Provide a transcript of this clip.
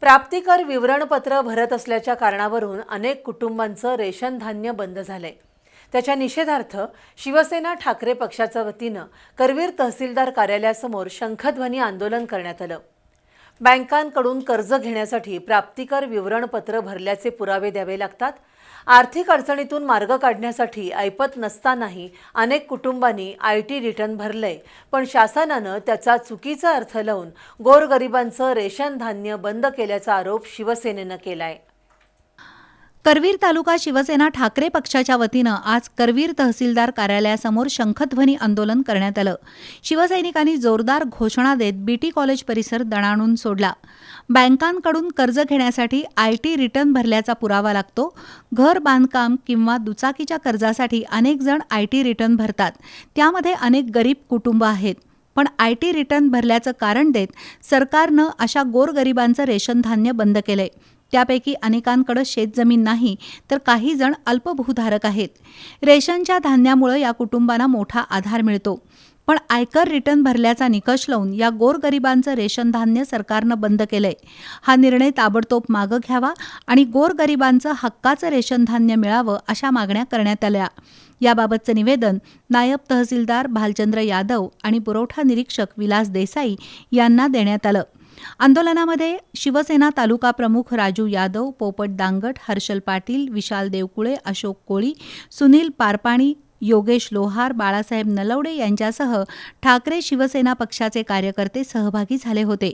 प्राप्तिकर विवरणपत्र भरत असल्याच्या कारणावरून अनेक कुटुंबांचं रेशन धान्य बंद झालंय। त्याच्या निषेधार्थ शिवसेना ठाकरे पक्षाच्या वतीनं करवीर तहसीलदार कार्यालयासमोर शंखध्वनी आंदोलन करण्यात आलं। बँकांकडून कर्ज घेण्यासाठी प्राप्तिकर विवरणपत्र भरल्याचे पुरावे द्यावे लागतात। आर्थिक अडचणीतून मार्ग काढण्यासाठी ऐपत नसतानाही अनेक कुटुंबांनी आयटी रिटर्न भरले, पण शासनानं त्याचा चुकीचा अर्थ लावून गोरगरिबांचं रेशन धान्य बंद केल्याचा आरोप शिवसेनेनं केलाय। करवीर तालुका शिवसेना ठाकरे पक्षाच्या वतीनं आज करवीर तहसीलदार कार्यालयासमोर शंखध्वनी आंदोलन करण्यात आलं। शिवसैनिकांनी जोरदार घोषणा देत बीटी कॉलेज परिसर दणाणून सोडला। बँकांकडून कर्ज घेण्यासाठी आयटी रिटर्न भरल्याचा पुरावा लागतो। घर बांधकाम किंवा दुचाकीच्या कर्जासाठी अनेक जण आयटी रिटर्न भरतात, त्यामध्ये अनेक गरीब कुटुंब आहेत। पण आयटी रिटर्न भरल्याचं कारण देत सरकारनं अशा गोरगरिबांचं रेशन धान्य बंद केलंय। त्यापैकी अनेकांकडे शेतजमीन नाही, तर काही जण अल्पभूधारक आहेत। रेशनच्या धान्यामुळे या कुटुंबांना मोठा आधार मिळतो, पण आयकर रिटर्न भरल्याचा निकष लावून या गोरगरिबांचं रेशन धान्य सरकारनं बंद केलंय। हा निर्णय ताबडतोब मागं घ्यावा आणि गोरगरिबांचं हक्काचं रेशन धान्य मिळावं अशा मागण्या करण्यात आल्या। याबाबतचं निवेदन नायब तहसीलदार भालचंद्र यादव आणि पुरवठा निरीक्षक विलास देसाई यांना देण्यात आलं। आंदोलनामध्ये शिवसेना तालुका प्रमुख राजू यादव, पोपट दांगट, हर्षल पाटील, विशाल देवकुळे, अशोक कोळी, सुनील पारपाणी, योगेश लोहार, बाळासाहेब नलवडे यांच्यासह ठाकरे शिवसेना पक्षाचे कार्यकर्ते सहभागी झाले होते।